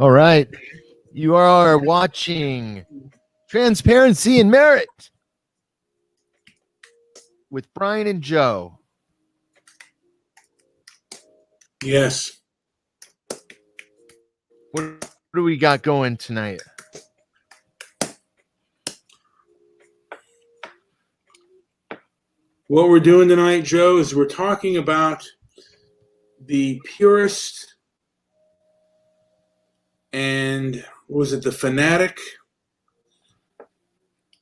All right. You are watching Transparency and Merit with Brian and Joe. Yes. What do we got going tonight? What we're doing tonight, Joe, is we're talking about the purist and was it the fanatic?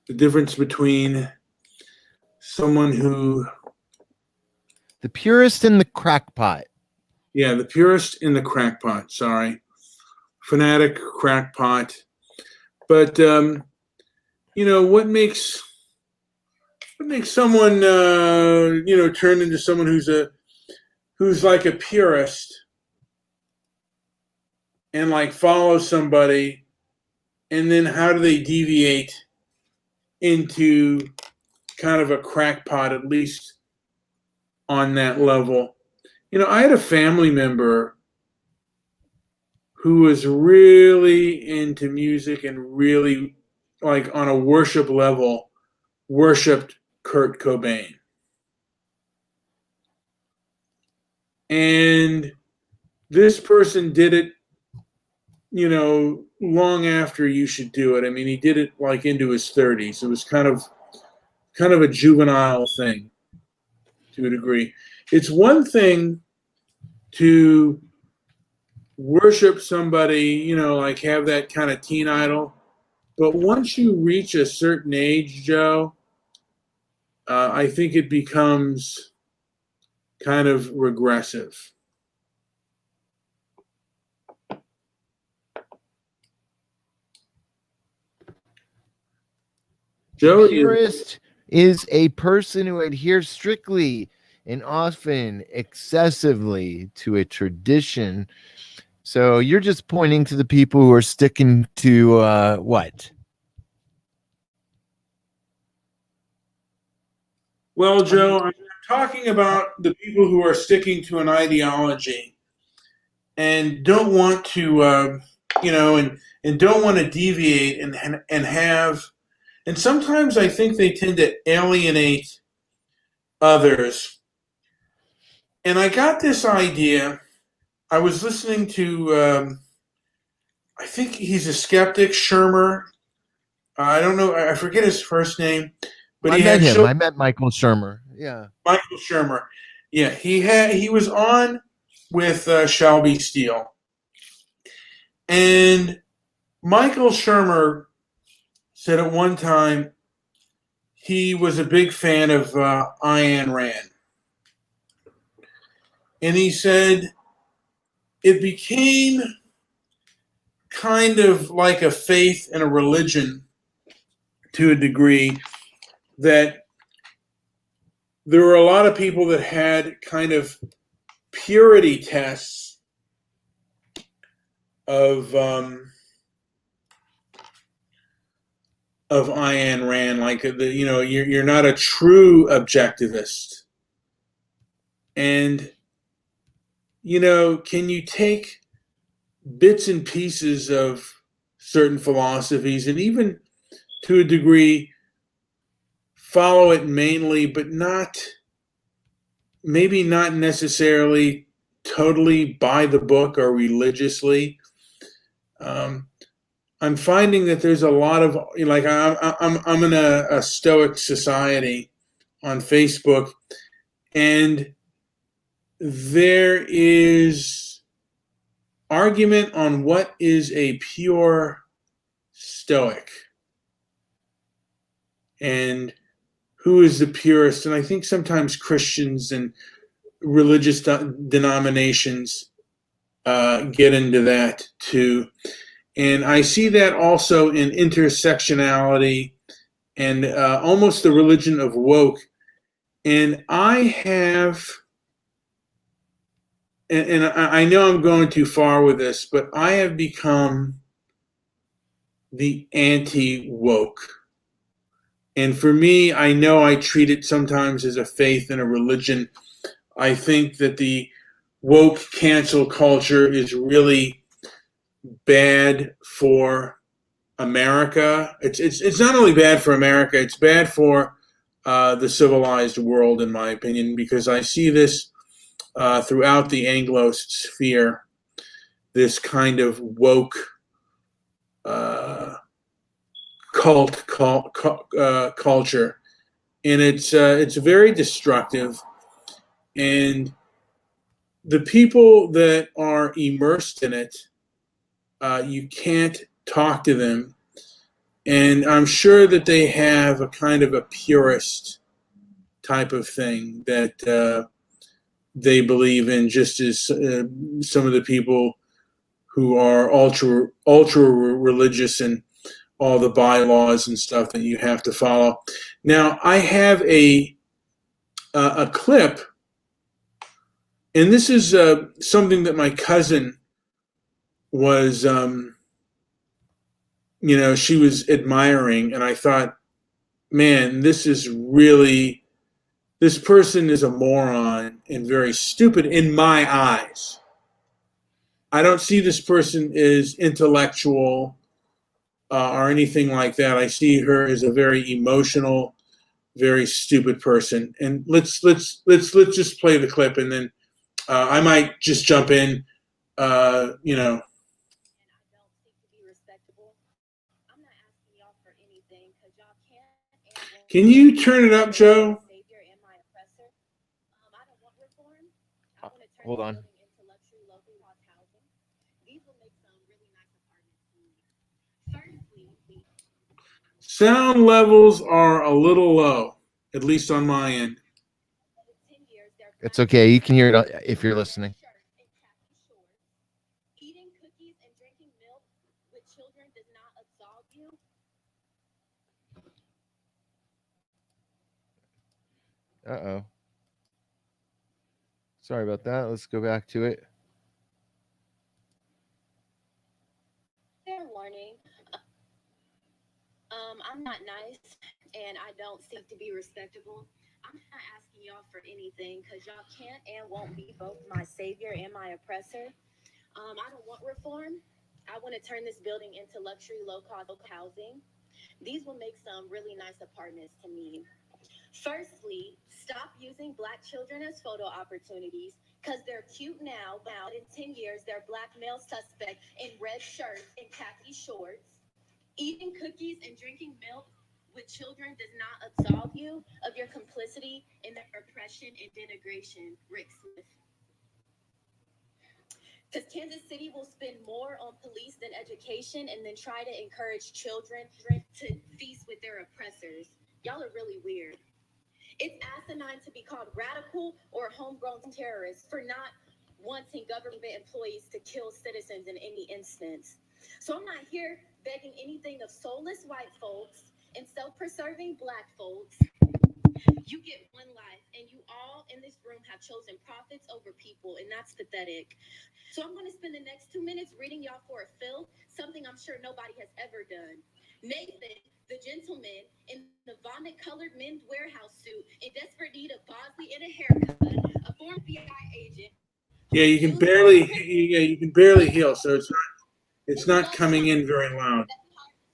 The difference between someone who... The Purist and the Crackpot. Yeah, the purist and the crackpot, sorry. Fanatic, crackpot. But, what makes someone, turn into someone who's like a purist and like follow somebody, and then how do they deviate into kind of a crackpot, at least on that level? I had a family member who was really into music and really, like, on a worship level, worshipped Kurt Cobain. And this person did it, long after you should do it. I mean, he did it like into his 30s. It was kind of a juvenile thing to a degree. It's one thing to worship somebody, like have that kind of teen idol. But once you reach a certain age, Joe, I think it becomes kind of regressive. Joe, a purist is a person who adheres strictly and often excessively to a tradition. So you're just pointing to the people who are sticking to what? Well, Joe, I'm talking about the people who are sticking to an ideology and don't want to, and don't want to deviate and have, and sometimes I think they tend to alienate others. And I got this idea. I was listening to, I think he's a skeptic, Shermer. I don't know. I forget his first name. But I met him. I met Michael Shermer. Yeah. Michael Shermer. Yeah, he was on with Shelby Steele. And Michael Shermer said at one time he was a big fan of Ayn Rand. And he said it became kind of like a faith and a religion to a degree, that there were a lot of people that had kind of purity tests of Ayn Rand, like you're not a true objectivist, and can you take bits and pieces of certain philosophies and even to a degree follow it mainly, but maybe not necessarily totally by the book or religiously. I'm finding that there's a lot of, like, I'm in a Stoic society on Facebook, and there is argument on what is a pure Stoic and who is the purist. And I think sometimes Christians and religious denominations get into that too. And I see that also in intersectionality and almost the religion of woke. And I have, and I know I'm going too far with this, but I have become the anti-woke. And for me, I know I treat it sometimes as a faith and a religion. I think that the woke cancel culture is really bad for America. It's not only bad for America, it's bad for the civilized world, in my opinion, because I see this throughout the Anglo sphere, this kind of woke uh, culture, and it's very destructive. And the people that are immersed in it, you can't talk to them. And I'm sure that they have a kind of a purist type of thing that they believe in, just as some of the people who are ultra religious and all the bylaws and stuff that you have to follow. Now, I have a clip, and this is something that my cousin was, she was admiring, and I thought, man, this person is a moron and very stupid in my eyes. I don't see this person as intellectual or anything like that. I see her as a very emotional, very stupid person. And let's just play the clip, and then I might just jump in. Can you turn it up, Joe? Hold on. Sound levels are a little low, at least on my end. It's okay. You can hear it if you're listening. Uh-oh. Sorry about that. Let's go back to it. Fair warning. I'm not nice, and I don't seek to be respectable. I'm not asking y'all for anything because y'all can't and won't be both my savior and my oppressor. I don't want reform. I want to turn this building into luxury, low-cost housing. These will make some really nice apartments to me. Firstly, stop using Black children as photo opportunities because they're cute now, but in 10 years, they're Black male suspect in red shirts and khaki shorts. Eating cookies and drinking milk with children does not absolve you of your complicity in the oppression and denigration, Rick Smith. Because Kansas City will spend more on police than education and then try to encourage children to feast with their oppressors. Y'all are really weird. It's asinine to be called radical or homegrown terrorists for not wanting government employees to kill citizens in any instance. So I'm not here begging anything of soulless white folks and self-preserving Black folks. You get one life, and you all in this room have chosen profits over people, and that's pathetic. So I'm going to spend the next 2 minutes reading y'all for a fill, something I'm sure nobody has ever done. Nathan, the gentleman in the vomit-colored men's warehouse suit, in desperate need of Bosley and a haircut, a former FBI agent. Yeah, you can barely hear, so it's not coming in very loud.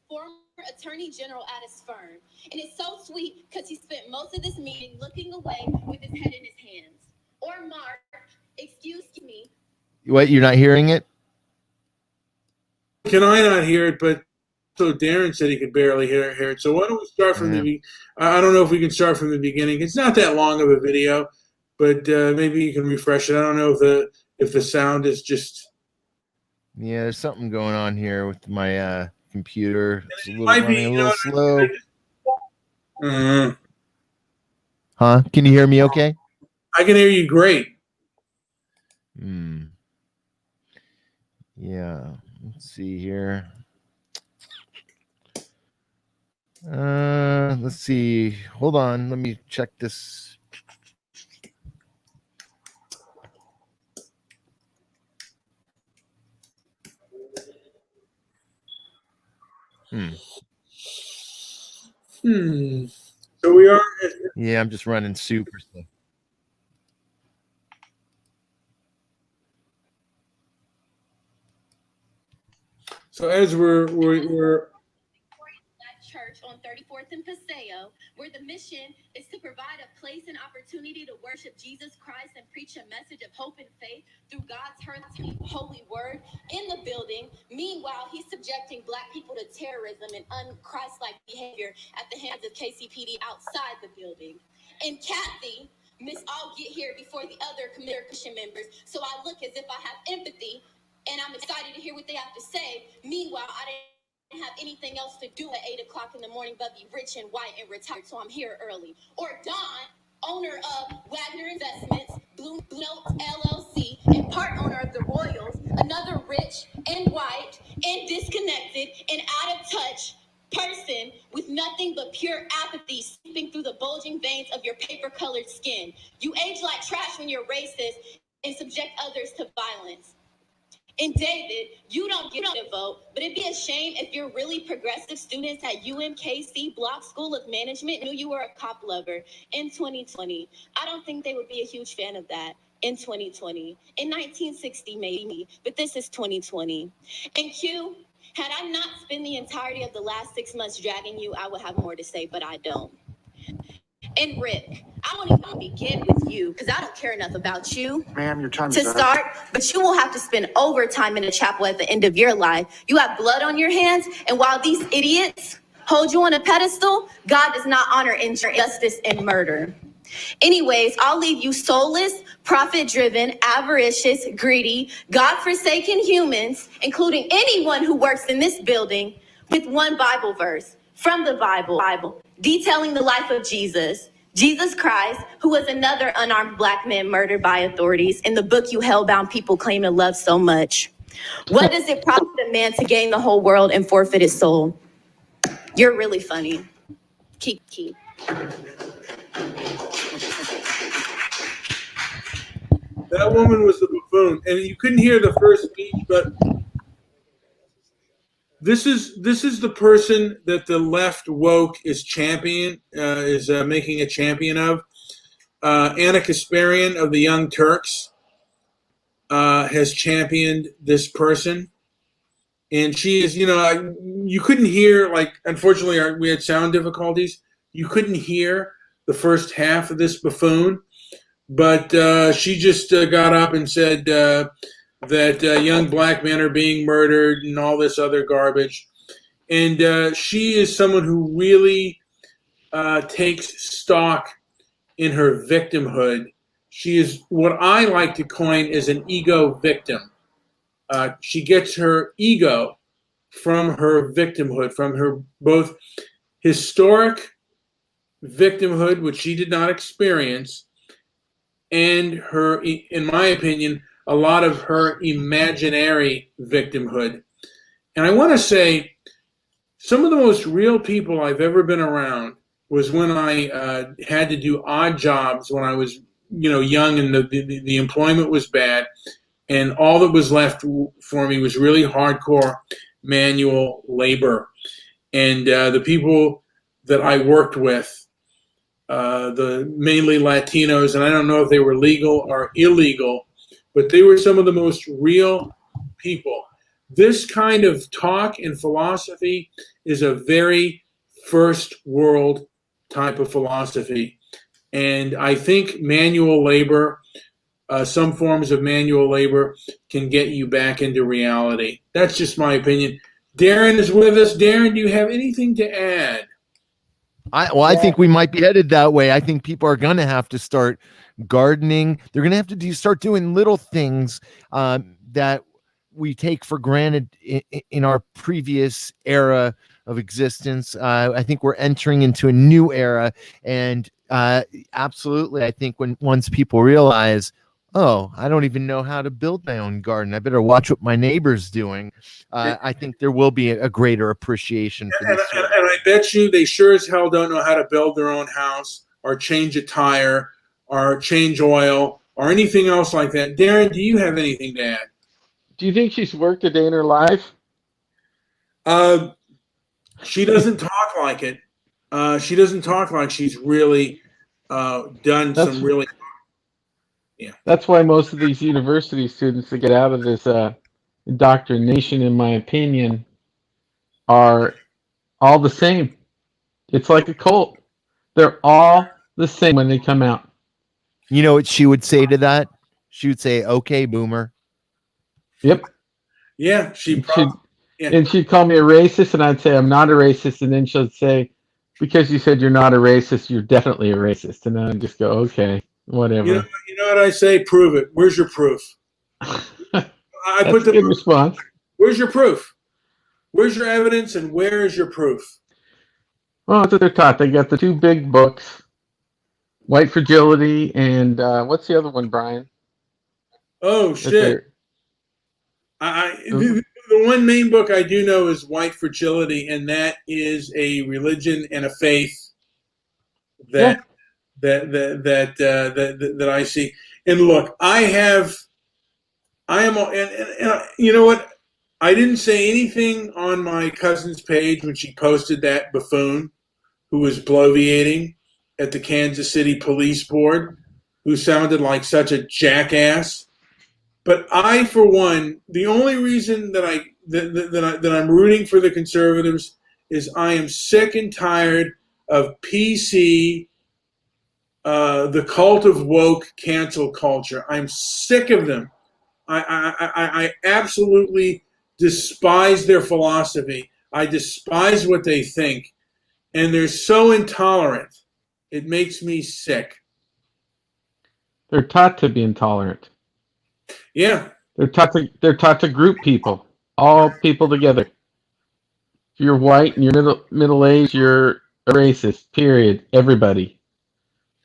Former attorney general at his firm. And it's so sweet because he spent most of this meeting looking away with his head in his hands. Or Mark, excuse me. What, you're not hearing it? Can I not hear it? But so Darren said he could barely hear it. So why don't we start from the I don't know if we can start from the beginning. It's not that long of a video, but maybe you can refresh it. I don't know if the sound is just... Yeah, there's something going on here with my computer. It's running a little slow. Huh? Can you hear me okay? I can hear you great. Yeah. Let's see here. Let's see. Hold on. Let me check this. So we are... Yeah, I'm just running super slow. So as we're Church on 34th and Paseo, where the mission is to provide a place and opportunity to worship Jesus Christ and preach a message of hope and faith through God's holy word in the building. Meanwhile, he's subjecting Black people to terrorism and unchristlike behavior at the hands of KCPD outside the building. And Kathy, Miss, I'll get here before the other commission members, so I look as if I have empathy, and I'm excited to hear what they have to say. Meanwhile, I didn't have anything else to do at 8 o'clock in the morning but be rich and white and retired, so I'm here early. Or Don, owner of Wagner Investments, Blue Notes LLC, and part owner of the Royals, another rich and white and disconnected and out of touch person with nothing but pure apathy seeping through the bulging veins of your paper-colored skin. You age like trash when you're racist and subject others to violence. And David, you don't get a vote, but it'd be a shame if your really progressive students at UMKC Block School of Management knew you were a cop lover in 2020. I don't think they would be a huge fan of that in 2020. In 1960, maybe, but this is 2020. And Q, had I not spent the entirety of the last 6 months dragging you, I would have more to say, but I don't. And Rick, I won't even begin with you because I don't care enough about you. Ma'am, your time to is up. start, but you will have to spend overtime in the chapel at the end of your life. You have blood on your hands, and while these idiots hold you on a pedestal, God does not honor injustice and murder. Anyways, I'll leave you soulless, profit-driven, avaricious, greedy, God-forsaken humans, including anyone who works in this building, with one Bible verse from the Bible, detailing the life of Jesus Christ, who was another unarmed Black man murdered by authorities in the book you hellbound people claim to love so much. What does it profit a man to gain the whole world and forfeit his soul? You're really funny. Kiki. That woman was the buffoon, and you couldn't hear the first speech, but this is the person that the left woke is making a champion of. Anna Kasparian of the Young Turks has championed this person, and she is, you couldn't hear, like, unfortunately we had sound difficulties. You couldn't hear the first half of this buffoon. But she just got up and said that young Black men are being murdered and all this other garbage. And she is someone who really takes stock in her victimhood. She is what I like to coin as an ego victim. She gets her ego from her victimhood, from her both historic victimhood, which she did not experience, and her, in my opinion, a lot of her imaginary victimhood. And I want to say, some of the most real people I've ever been around was when I had to do odd jobs when I was, young, and the employment was bad, and all that was left for me was really hardcore manual labor. And the people that I worked with, the mainly Latinos, and I don't know if they were legal or illegal, but they were some of the most real people. This kind of talk and philosophy is a very first world type of philosophy. And I think manual labor, some forms of manual labor, can get you back into reality. That's just my opinion. Darren is with us. Darren, do you have anything to add? I think we might be headed that way. I think people are going to have to start gardening. They're going to have to start doing little things that we take for granted in our previous era of existence. I think we're entering into a new era, and absolutely, I think once people realize, oh, I don't even know how to build my own garden, I better watch what my neighbor's doing. I think there will be a greater appreciation for this. And I bet you they sure as hell don't know how to build their own house or change a tire or change oil or anything else like that. Darren, do you have anything to add? Do you think she's worked a day in her life? She doesn't talk like it. She doesn't talk like she's really done some really. Yeah. That's why most of these university students that get out of this indoctrination, in my opinion, are all the same. It's like a cult. They're all the same when they come out. You know what she would say to that? She would say, "Okay, boomer." Yep. Yeah, she And probably. she'd, Yeah. and she'd call me a racist, and I'd say I'm not a racist, and then she'd say, because you said you're not a racist, you're definitely a racist, and then I'd just go, okay, whatever. You know what I say? Prove it. Where's your proof? I That's put a the. good response. Where's your proof? Where's your evidence, and where is your proof? Well, that's what they're taught. They got the two big books, White Fragility, and what's the other one, Brian? Oh That shit! they're The one main book I do know is White Fragility, and that is a religion and a faith yeah. that I see. And look, I am, and you know what? I didn't say anything on my cousin's page when she posted that buffoon who was bloviating at the Kansas City Police Board, who sounded like such a jackass. But I, for one, the only reason that I'm rooting for the conservatives is I am sick and tired of PC, the cult of woke cancel culture. I'm sick of them. I absolutely despise their philosophy. I despise what they think, and they're so intolerant. It makes me sick. They're taught to be intolerant. Yeah. They're taught to group people, all people together. If you're white and you're middle aged, you're a racist. Period. Everybody.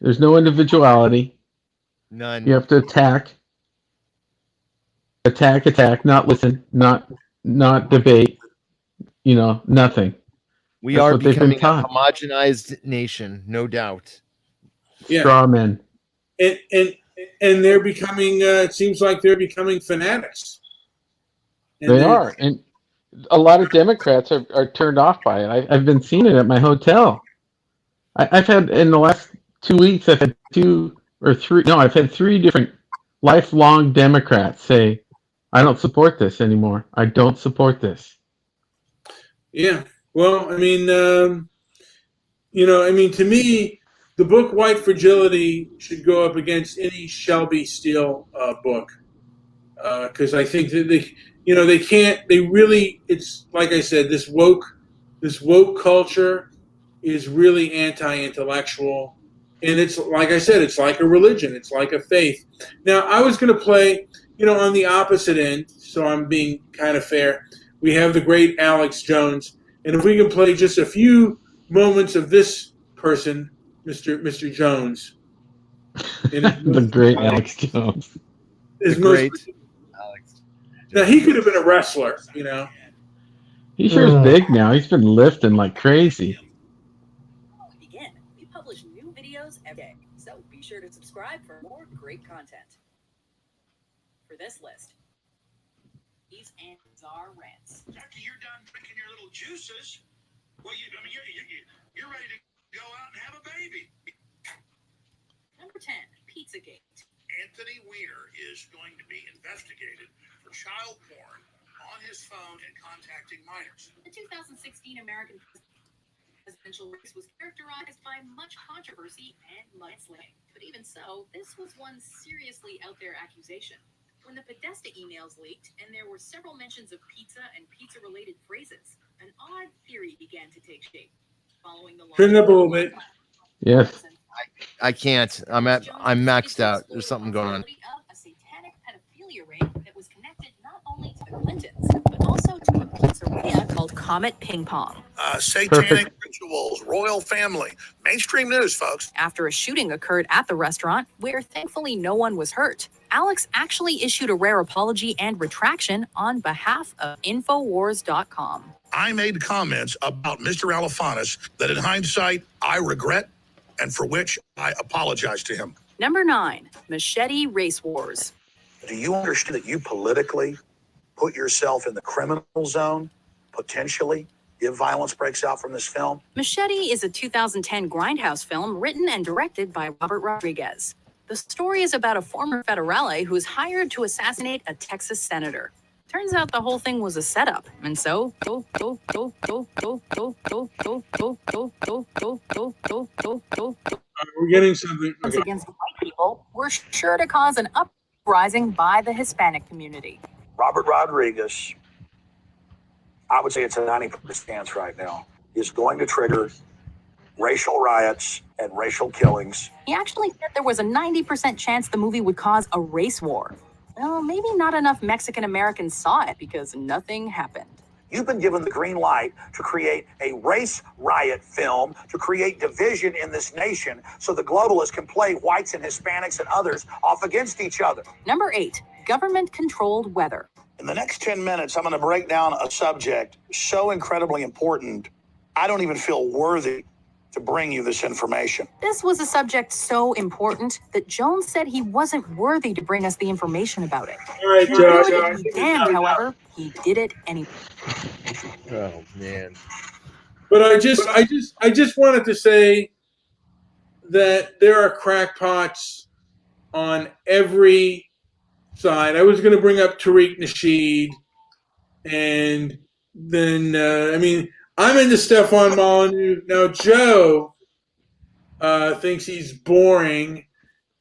There's no individuality. None. You have to attack, not listen, not debate. Nothing. We That's are what they've been becoming a taught. homogenized nation, no doubt. Yeah. Straw men. And they're becoming. It seems like they're becoming fanatics. And They are, and a lot of Democrats are turned off by it. I've been seeing it at my hotel. I've had in the last 2 weeks. I've had two or three. No, I've had three different lifelong Democrats say, "I don't support this anymore. I don't support this." Yeah. Well, I mean, to me, the book White Fragility should go up against any Shelby Steele book, because I think that they can't. They really. It's like I said. This woke culture is really anti-intellectual, and it's like I said. It's like a religion. It's like a faith. Now, I was going to play, on the opposite end. So I'm being kind of fair. We have the great Alex Jones, and if we can play just a few moments of this person, Mr. Jones. The great Alex Jones. The great Alex. Now, he could have been a wrestler, He sure is big now. He's been lifting like crazy. Again, we publish new videos every day, so be sure to subscribe for more great content. For this list, these and bizarre rants. After you're done drinking your little juices, well, you're ready to go out and have a baby. Number 10, Pizzagate. Anthony Weiner is going to be investigated for child porn on his phone and contacting minors. The 2016 American presidential race was characterized by much controversy and mudslinging. But even so, this was one seriously out there accusation. When the Podesta emails leaked, and there were several mentions of pizza and pizza-related phrases, an odd theory began to take shape. Following the Turn it up a little bit. Yes. I can't. I'm maxed out. There's something going on. A satanic pedophilia ring that was connected not only to the Clintons, but also to a pizzeria called Comet Ping Pong. Satanic rituals, royal family, mainstream news, folks. After a shooting occurred at the restaurant, where thankfully no one was hurt, Alex actually issued a rare apology and retraction on behalf of Infowars.com. I made comments about Mr. Alefantis that in hindsight, I regret and for which I apologize to him. Number 9, Machete Race Wars. Do you understand that you politically put yourself in the criminal zone, potentially, if violence breaks out from this film? Machete is a 2010 grindhouse film written and directed by Robert Rodriguez. The story is about a former federale who is hired to assassinate a Texas senator. Turns out the whole thing was a setup, and so We're getting something. Okay. against white people were sure to cause an uprising by the Hispanic community. Robert Rodriguez, I would say it's a 90% chance right now, is going to trigger racial riots and racial killings. He actually said there was a 90% chance the movie would cause a race war. Well, maybe not enough Mexican Americans saw it because nothing happened. You've been given the green light to create a race riot film, to create division in this nation so the globalists can play whites and Hispanics and others off against each other. Number 8, government-controlled weather. In the next 10 minutes, I'm going to break down a subject so incredibly important, I don't even feel worthy to bring you this information. This was a subject so important that Jones said he wasn't worthy to bring us the information about it. All right, Josh. Damned, however, he did it anyway. Oh man. But I just wanted to say that there are crackpots on every side. I was going to bring up Tariq Nasheed, and then I'm into Stefan Molyneux. Now Joe thinks he's boring,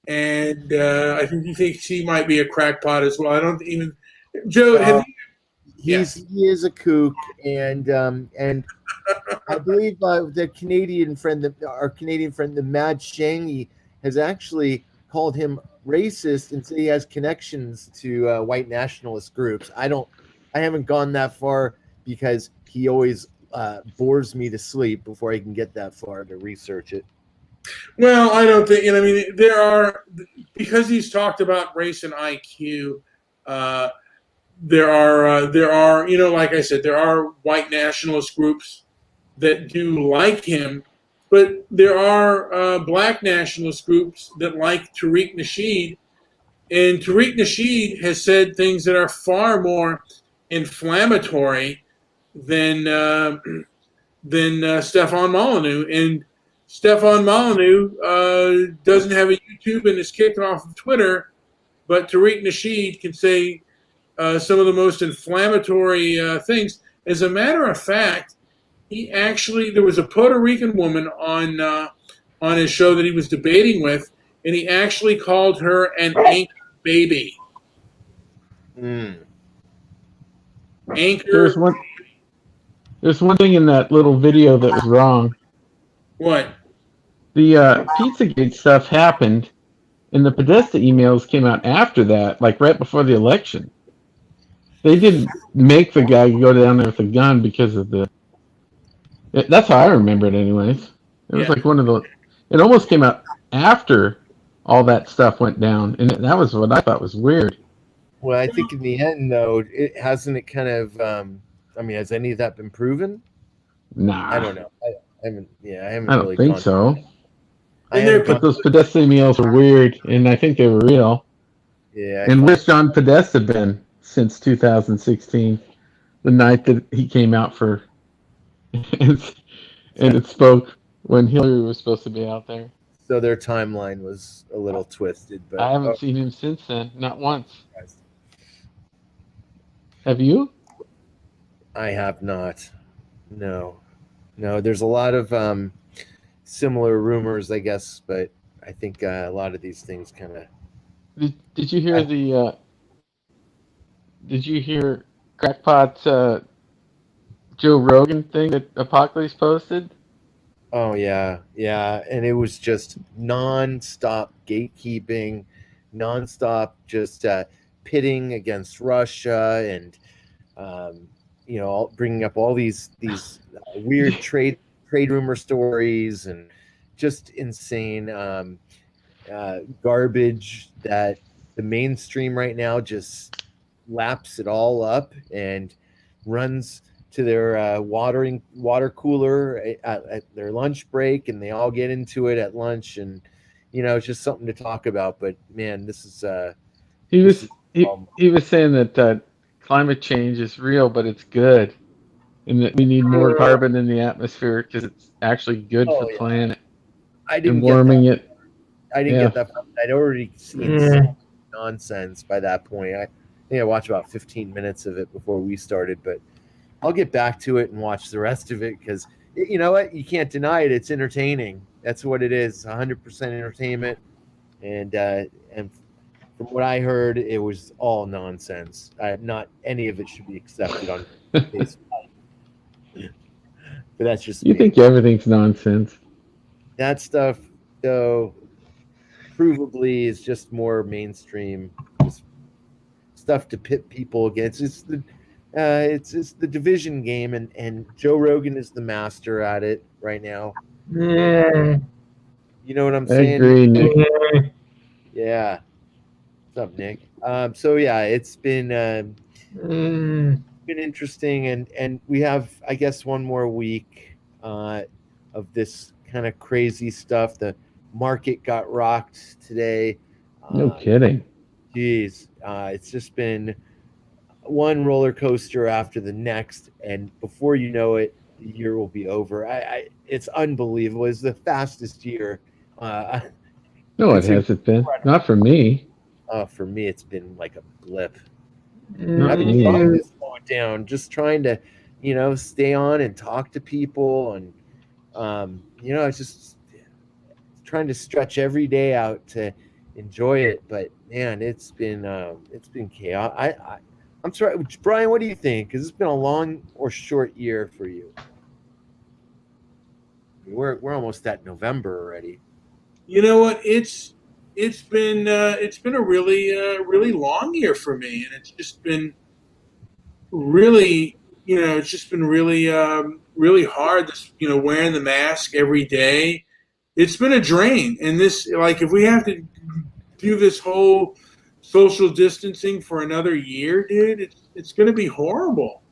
and I think he thinks he might be a crackpot as well. I don't even Joe. Have you, He is a kook, and I believe the Canadian friend, our Canadian friend, the Mad Shangy, has actually called him racist and said he has connections to white nationalist groups. I haven't gone that far because he always bores me to sleep before I can get that far to research it. Well, I don't think. There are, because he's talked about race and IQ. There are, like I said, there are white nationalist groups that do like him, but there are black nationalist groups that like Tariq Nasheed, and Tariq Nasheed has said things that are far more inflammatory than Stefan Molyneux, and Stefan Molyneux doesn't have a YouTube and is kicked off of Twitter, but Tariq Nasheed can say some of the most inflammatory things. As a matter of fact, there was a Puerto Rican woman on his show that he was debating with, and he actually called her an anchor baby. Anchor. There's one thing in that little video that was wrong. What? The Pizzagate stuff happened, and the Podesta emails came out after that, like right before the election. They didn't make the guy go down there with a gun because of the. That's how I remember it, anyways. It was like one of the. It almost came out after all that stuff went down, and that was what I thought was weird. Well, I think in the end, though, it kind of. Has any of that been proven? Nah, I don't know. I haven't. Yeah, I haven't. I don't really think so. But those Podesta emails are weird, and I think they were real. Yeah. And where's John Podesta been since 2016, the night that he came out for, and it spoke when Hillary was supposed to be out there? So their timeline was a little twisted, but I haven't seen him since then, not once. Have you? I have not. No. There's a lot of similar rumors, I guess, but I think a lot of these things kind of. Did you hear Did you hear Crackpot's Joe Rogan thing that Apocalypse posted? Oh yeah, and it was just nonstop gatekeeping, nonstop just pitting against Russia, and bringing up all these weird trade rumor stories and just insane garbage that the mainstream right now just laps it all up and runs to their water cooler at their lunch break, and they all get into it at lunch, and it's just something to talk about. But man, this is he was saying that climate change is real, but it's good, and that we need more carbon in the atmosphere because it's actually good for the planet. I didn't warming get that. it. I didn't get that. I'd already seen some nonsense by that point. think I watched about 15 minutes of it before we started, but I'll get back to it and watch the rest of it because you know what? You can't deny it. It's entertaining. That's what it is. 100% entertainment. And from what I heard, it was all nonsense. Not any of it should be accepted on face value. But that's just You me. think everything's nonsense? That stuff, though, provably is just more mainstream, just stuff to pit people against. It's the division game, and Joe Rogan is the master at it right now. Yeah, You know what I'm I saying? agree, Nick. Yeah. What's up, Nick? So yeah, it's been interesting, and we have, I guess, one more week of this kind of crazy stuff. The market got rocked today. No Uh, kidding. Geez, it's just been one roller coaster after the next, and before you know it, the year will be over. It's unbelievable. It's the fastest year. Uh, No, it it's hasn't been. incredible. Not for me. For me, it's been like a blip. Not I've been me. trying to slow it down, just trying to, stay on and talk to people, and it's just trying to stretch every day out to enjoy it. But man, it's been chaos. I'm sorry, Brian. What do you think? Because it's been a long or short year for you. We're almost at November already. You know what? It's been a really long year for me, and it's just been really, it's just been really hard. This, wearing the mask every day, it's been a drain. And this, like, if we have to do this whole social distancing for another year, dude, it's going to be horrible.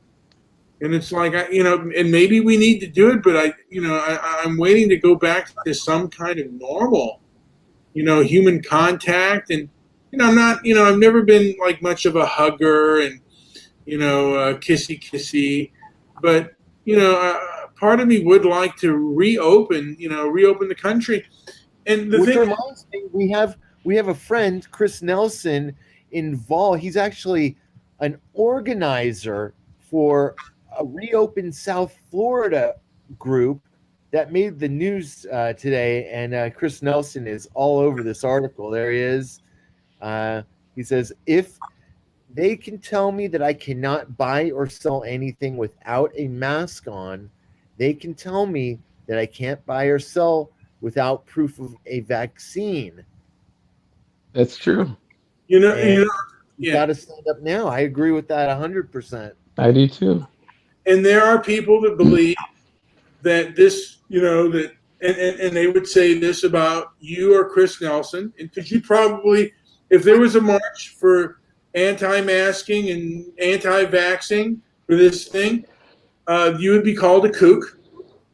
And it's like, and maybe we need to do it, but I'm waiting to go back to some kind of normal, human contact. And, I'm not, I've never been like much of a hugger and, kissy kissy, but, part of me would like to reopen the country. And the Which thing, reminds me, we have a friend, Chris Nelson, involved. He's actually an organizer for a Reopen South Florida group that made the news today. And Chris Nelson is all over this article. There he is. He says, if they can tell me that I cannot buy or sell anything without a mask on, they can tell me that I can't buy or sell without proof of a vaccine. That's true. And you yeah. got to stand up now. I agree with that 100%. I do too. And there are people that believe that this, that, and they would say this about you or Chris Nelson, and because you probably, if there was a march for anti-masking and anti-vaxxing for this thing, you would be called a kook.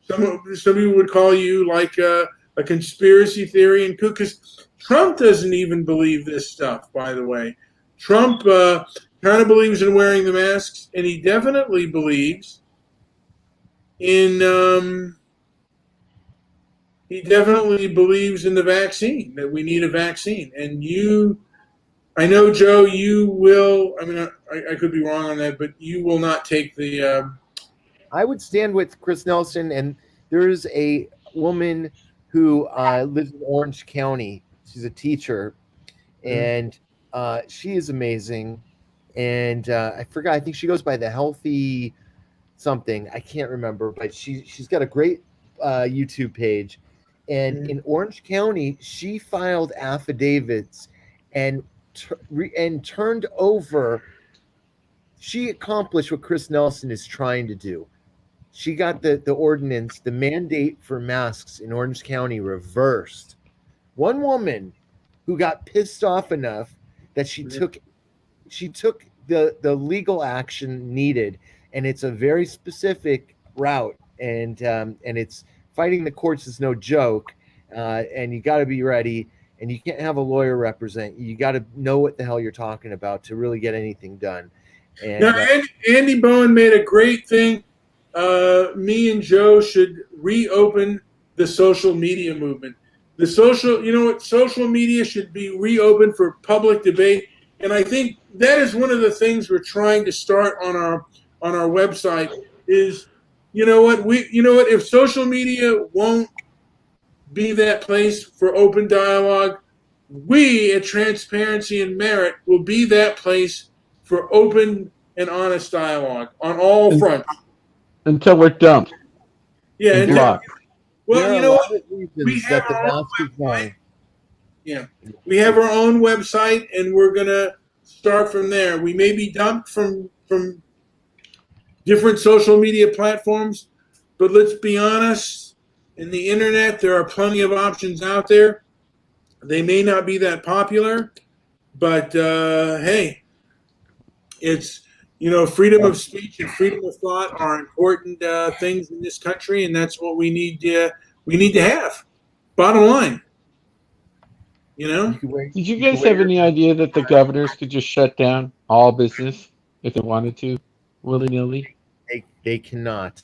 Some people would call you like a conspiracy theory and kook, because Trump doesn't even believe this stuff, by the way. Trump kind of believes in wearing the masks, and he definitely believes in the vaccine, that we need a vaccine. And I know, Joe, you will, I mean, I could be wrong on that, but you will not take the I would stand with Chris Nelson, and there's a woman who lives in Orange County. She's a teacher, and she is amazing. And I forgot, I think she goes by the Healthy something. I can't remember, but she's got a great YouTube page. And in Orange County, she filed affidavits and turned over. She accomplished what Chris Nelson is trying to do. She got the ordinance, the mandate for masks in Orange County reversed. One woman who got pissed off enough that she took the legal action needed, and it's a very specific route, and it's fighting the courts is no joke, and you got to be ready, and you can't have a lawyer represent you. You got to know what the hell you're talking about to really get anything done. And now, Andy Bowen made a great thing. Me and Joe should reopen the social media movement. Social media should be reopened for public debate. And I think that is one of the things we're trying to start on our website is, you know what, if social media won't be that place for open dialogue, we at Transparency and Merit will be that place for open and honest dialogue on all fronts. Until we're dumped Yeah, and blocked. well, there are you a know lot what? of We reasons have that the our own mask is wrong. Yeah, we have our own website, and we're gonna start from there. We may be dumped from different social media platforms, but let's be honest. In the internet, there are plenty of options out there. They may not be that popular, but hey, it's freedom of speech and freedom of thought are important things in this country, and that's what we need. We need to have. Bottom line, You can wear, Did you you can guys have wear any idea that the governors could just shut down all business if they wanted to, willy nilly? they cannot.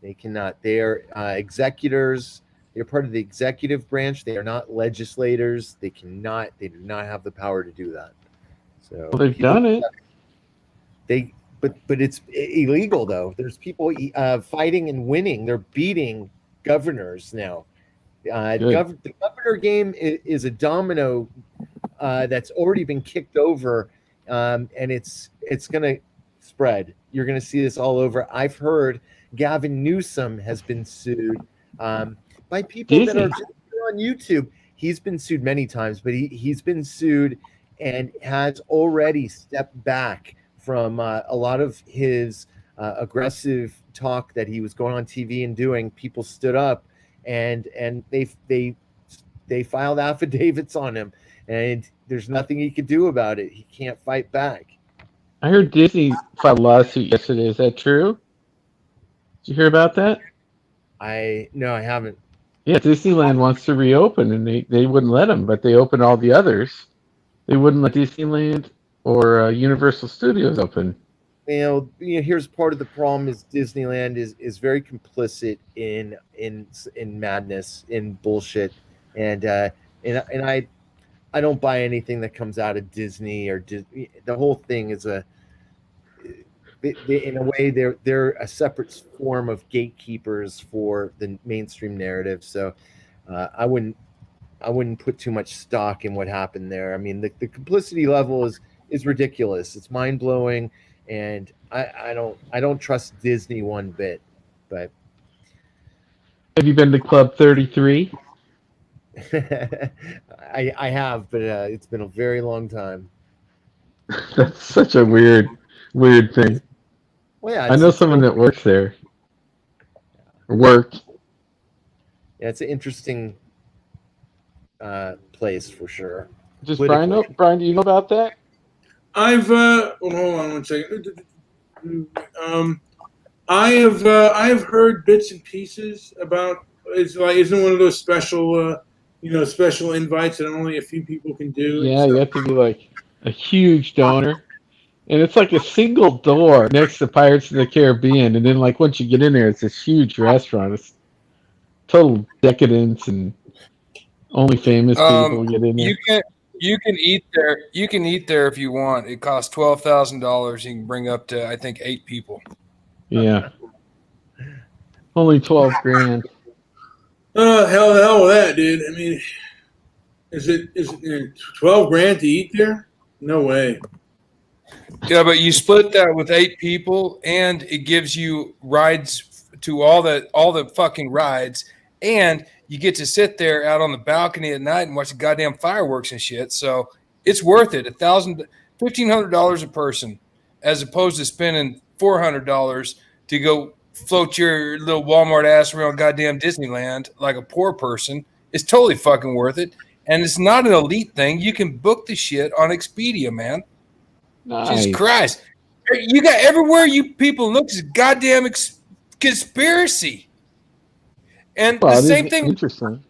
They cannot. They are executors. They're part of the executive branch. They are not legislators. They cannot. They do not have the power to do that. So Well, they've people, done it. they, but it's illegal though. There's people fighting and winning. They're beating governors now. Good. The governor game is a domino that's already been kicked over, and it's going to spread. You're going to see this all over. I've heard Gavin Newsom has been sued by people that are Disney. just on YouTube. He's been sued many times, but he's been sued and has already stepped back from a lot of his aggressive talk that he was going on TV and doing. People stood up and they filed affidavits on him, and there's nothing he could do about it. He can't fight back. I heard Disney filed a lawsuit yesterday. Is that true? Did you hear about that? No, I haven't. Yeah, Disneyland wants to reopen, and they wouldn't let them, but they opened all the others. They wouldn't let Disneyland or Universal Studios open. Here's part of the problem: is Disneyland is very complicit in madness, in bullshit, and I don't buy anything that comes out of Disney or the whole thing is in a way they're a separate form of gatekeepers for the mainstream narrative. So I wouldn't put too much stock in what happened there. I mean, the complicity level is ridiculous. It's mind blowing, and I don't trust Disney one bit. But Have you been to Club 33? I have, but it's been a very long time. That's such a weird thing. Well, yeah, I know someone that works there. Worked. Yeah, it's an interesting place for sure. Does Brian know? Brian, do you know about that? I've hold on one second. I've heard bits and pieces about. It's like, isn't one of those special special invites that only a few people can do? Yeah, you have to be like a huge donor. And it's like a single door next to Pirates of the Caribbean, and then like once you get in there, it's this huge restaurant. It's total decadence, and only famous people get in there. You can eat there. You can eat there if you want. It costs $12,000. You can bring up to, I think, 8 people. Yeah, only 12 grand. Oh, hell with that, dude. I mean, is it 12 grand to eat there? No way. Yeah, but you split that with 8 people, and it gives you rides to all the fucking rides, and you get to sit there out on the balcony at night and watch the goddamn fireworks and shit. So it's worth it. $1,500 a person, as opposed to spending $400 to go float your little Walmart ass around goddamn Disneyland like a poor person. It's totally fucking worth it, and it's not an elite thing. You can book the shit on Expedia, man. Nice. Jesus Christ. You got everywhere you people look is goddamn conspiracy. And Well, the same thing. Interesting.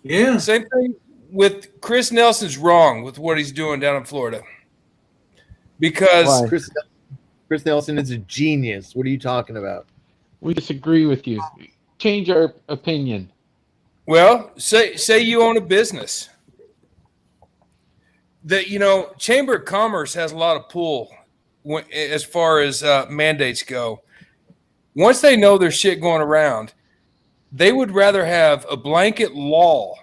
Yeah. Same thing with Chris Nelson's wrong with what he's doing down in Florida. Because Chris Nelson is a genius. What are you talking about? We disagree with you. Change our opinion. well, say you own a business. the Chamber of Commerce has a lot of pull as far as mandates go. Once they know there's shit going around, they would rather have a blanket law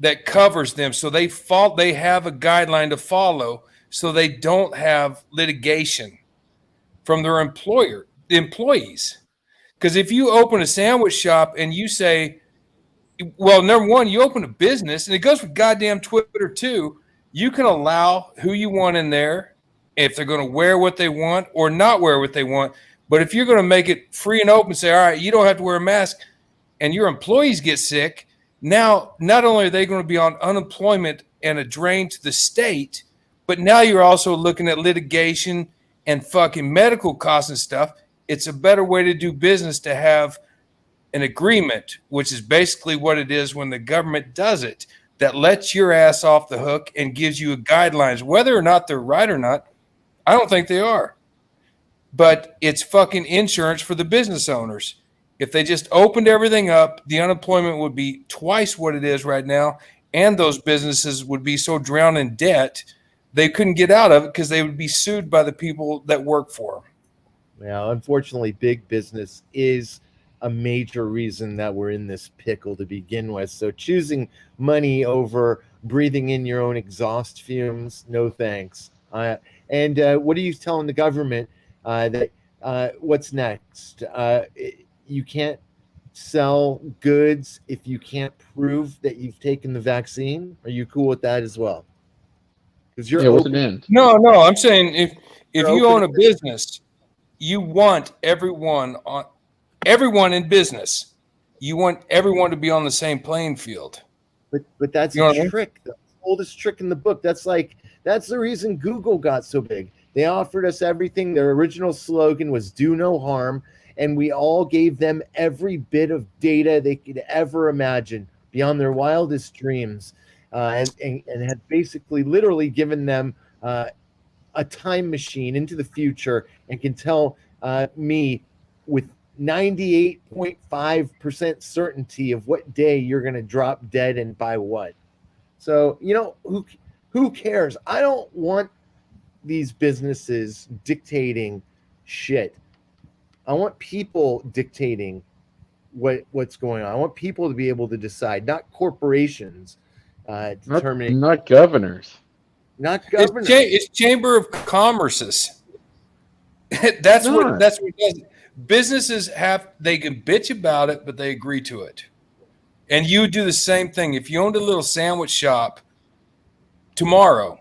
that covers them, so they have a guideline to follow, so they don't have litigation from their employees. Because if you open a sandwich shop and you say, well, number one, you open a business, and it goes with goddamn Twitter too. You can allow who you want in there if they're going to wear what they want or not wear what they want. But if you're going to make it free and open, say, all right, you don't have to wear a mask, and your employees get sick, now not only are they going to be on unemployment and a drain to the state, but now you're also looking at litigation and fucking medical costs and stuff. It's a better way to do business to have an agreement, which is basically what it is when the government does it, that lets your ass off the hook and gives you guidelines. Whether or not they're right or not, I don't think they are. But it's fucking insurance for the business owners. If they just opened everything up, the unemployment would be twice what it is right now, and those businesses would be so drowned in debt, they couldn't get out of it because they would be sued by the people that work for them. Well, unfortunately, big business is a major reason that we're in this pickle to begin with. So choosing money over breathing in your own exhaust fumes, no thanks. And what are you telling the government that what's next? You can't sell goods if you can't prove that you've taken the vaccine? Are you cool with that as well? Because you're what's an end? No, I'm saying if you own a business, you want everyone in business, you want everyone to be on the same playing field. But that's a trick. The oldest trick in the book. That's the reason Google got so big. They offered us everything. Their original slogan was "Do no harm," and we all gave them every bit of data they could ever imagine beyond their wildest dreams, and had basically literally given them a time machine into the future and can tell me with 98.5% certainty of what day you're going to drop dead and by what. So, who cares? I don't want these businesses dictating shit. I want people dictating what's going on. I want people to be able to decide, not corporations determining. Not governors. Not governors. It's Chamber of Commerce's. That's what it does. Businesses they can bitch about it, but they agree to it. And you do the same thing. If you owned a little sandwich shop tomorrow,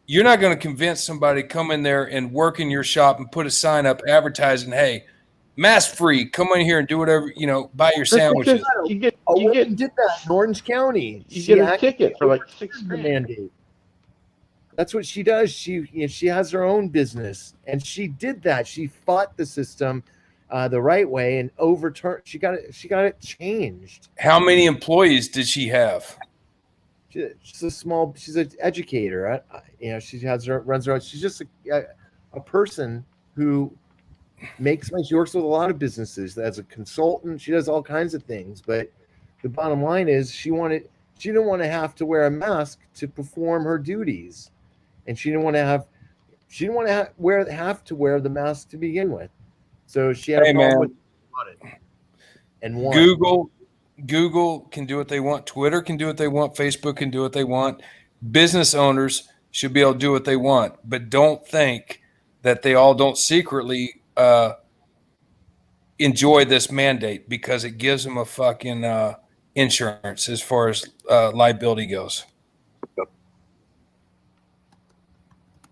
you're not going to convince somebody to come in there and work in your shop and put a sign up advertising, hey, mask free, come in here and do whatever, buy your sandwiches. You did that in Orange County. You get a ticket for like $6,000. Mandate. That's what she does. She has her own business, and she did that. She fought the system the right way and overturned. She got it changed. How many employees did she have? She's an educator. She runs her own. She's just a person who makes money. She works with a lot of businesses as a consultant. She does all kinds of things. But the bottom line is she didn't want to have to wear a mask to perform her duties. And she didn't want to have to wear the mask to begin with. So she had a problem with it. And Google can do what they want. Twitter can do what they want. Facebook can do what they want. Business owners should be able to do what they want. But don't think that they all don't secretly enjoy this mandate because it gives them a fucking insurance as far as liability goes.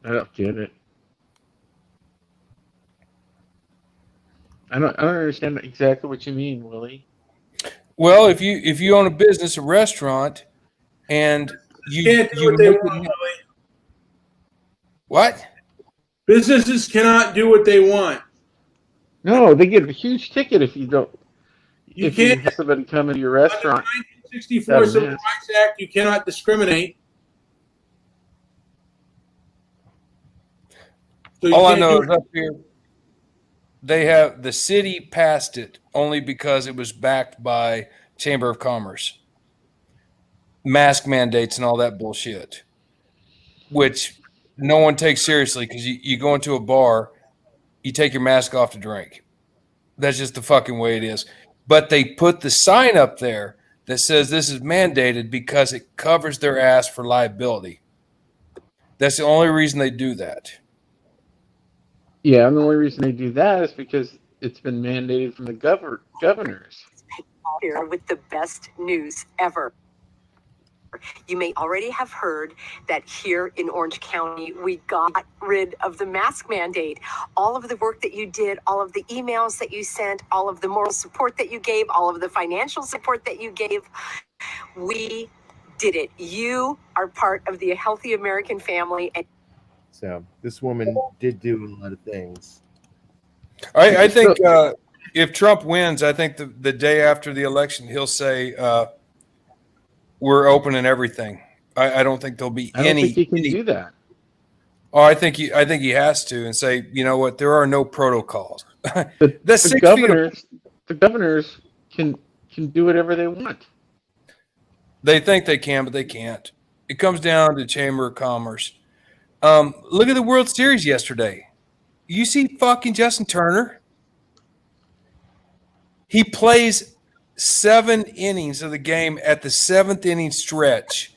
I don't get it. I don't understand exactly what you mean, Willie. Well, if you own a business, a restaurant, and you can't do what they want, Willie. What? Businesses cannot do what they want. No, they get a huge ticket if you don't. You can't have somebody come into your restaurant. Under the 1964 Civil Rights Act, you cannot discriminate. So all I know is up here, the city passed it only because it was backed by Chamber of Commerce. Mask mandates and all that bullshit. which no one takes seriously because you go into a bar, you take your mask off to drink. That's just the fucking way it is. But they put the sign up there that says this is mandated because it covers their ass for liability. That's the only reason they do that. Yeah, and the only reason they do that is because it's been mandated from the governors. Here with the best news ever. You may already have heard that here in Orange County, we got rid of the mask mandate. All of the work that you did, all of the emails that you sent, all of the moral support that you gave, all of the financial support that you gave, we did it. You are part of the healthy American family. And So this woman did do a lot of things. I think if Trump wins, I think the day after the election, he'll say, we're opening everything. I don't think there'll be I don't any. think he can do that. Oh, I think he has to and say, you know what? There are no protocols. The governors can do whatever they want. They think they can, but they can't. It comes down to Chamber of Commerce. Look at the World Series yesterday. You see fucking Justin Turner? He plays 7 innings of the game. At the 7th inning stretch,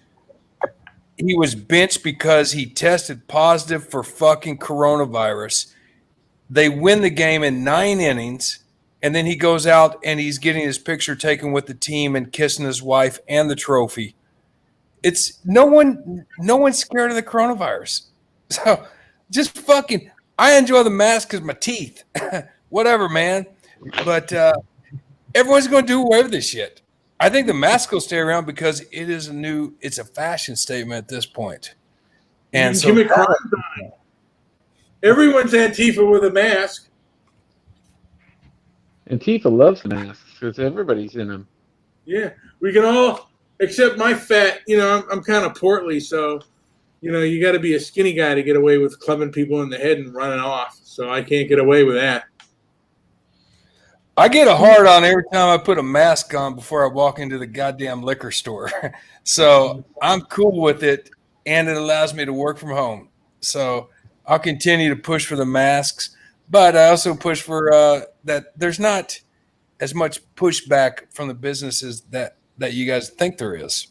he was benched because he tested positive for fucking coronavirus. They win the game in 9 innings, and then he goes out and he's getting his picture taken with the team and kissing his wife and the trophy. It's no one's scared of the coronavirus. So just fucking, I enjoy the mask because my teeth. Whatever, man. But everyone's going to do away with this shit. I think the mask will stay around because it's a fashion statement at this point. And so commit crimes on it. Everyone's Antifa with a mask. Antifa loves masks because everybody's in them. Yeah, we can all, except my fat. I'm kind of portly, so you got to be a skinny guy to get away with clubbing people in the head and running off. So I can't get away with that. I get a hard on every time I put a mask on before I walk into the goddamn liquor store. So I'm cool with it, and it allows me to work from home. So I'll continue to push for the masks, but I also push for that there's not as much pushback from the businesses that you guys think there is.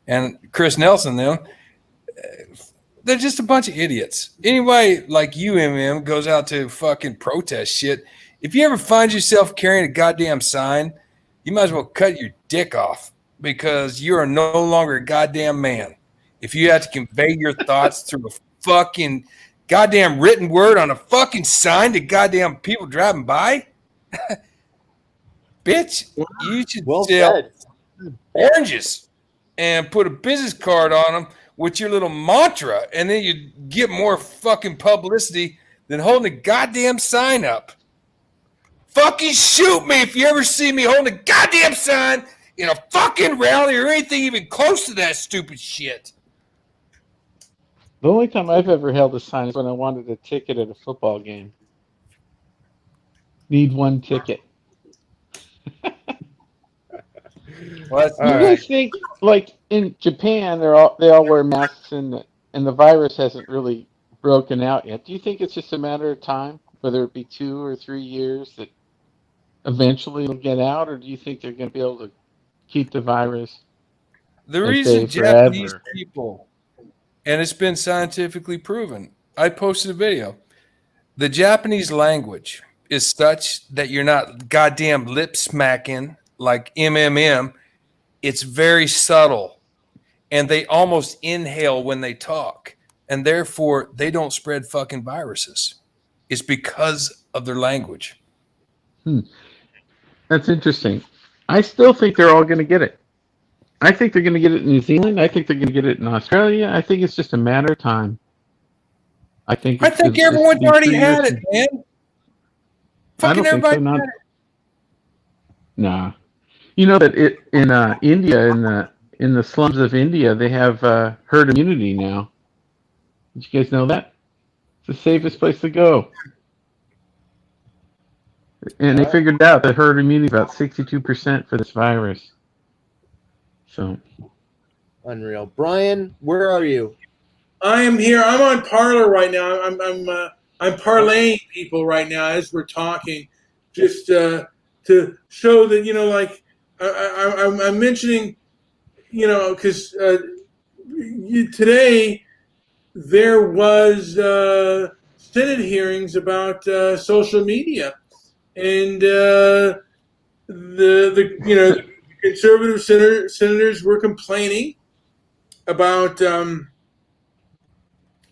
And Chris Nelson, they're just a bunch of idiots. Anybody like you, MM, goes out to fucking protest shit. If you ever find yourself carrying a goddamn sign, you might as well cut your dick off because you are no longer a goddamn man. If you have to convey your thoughts through a fucking goddamn written word on a fucking sign to goddamn people driving by, bitch, you should sell oranges and put a business card on them with your little mantra, and then you get more fucking publicity than holding a goddamn sign up. Fucking shoot me if you ever see me holding a goddamn sign in a fucking rally or anything even close to that stupid shit. The only time I've ever held a sign is when I wanted a ticket at a football game. Need 1 ticket. Well, Do you guys think, like in Japan, they all wear masks and the virus hasn't really broken out yet? Do you think it's just a matter of time, whether it be 2 or 3 years, that eventually it'll get out, or do you think they're going to be able to keep the virus? The reason Japanese people, and it's been scientifically proven, I posted a video. The Japanese language is such that you're not goddamn lip smacking like MMM. It's very subtle, and they almost inhale when they talk, and therefore they don't spread fucking viruses. It's because of their language. That's interesting. I still think they're all going to get it. I think they're going to get it in New Zealand. I think they're going to get it in Australia. I think it's just a matter of time. I think everyone's already had it, man. Fucking everybody had it. Nah. You know that in India, in the slums of India, they have herd immunity now. Did you guys know that? It's the safest place to go. And they figured out that herd immunity is about 62% for this virus. So Unreal. Brian, where are you? I am here. I'm on Parler right now. I'm parlaying people right now as we're talking, just to show that like I'm mentioning, because today there was Senate hearings about social media, and the conservative senators were complaining about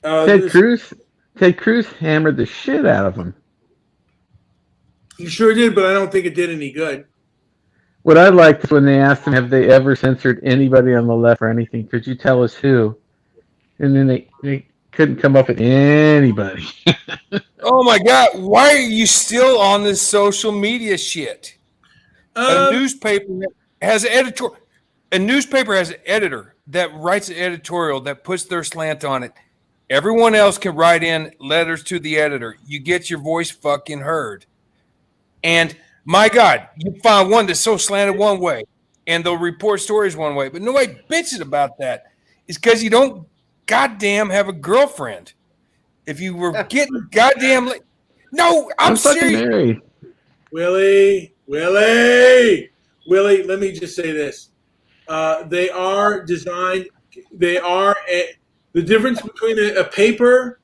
Ted Cruz hammered the shit out of him. He sure did, but I don't think it did any good. What I liked is when they asked him, have they ever censored anybody on the left or anything? Could you tell us who? And then they couldn't come up with anybody. Oh my God! Why are you still on this social media shit? A newspaper has an editor. A newspaper has an editor that writes an editorial that puts their slant on it. Everyone else can write in letters to the editor. You get your voice fucking heard. And my God, you find one that's so slanted one way, and they'll report stories one way, but nobody bitches about that. It's because you don't goddamn have a girlfriend. If you were getting goddamn no, I'm serious. Married. Willie, let me just say this. They are designed. They are the difference between a paper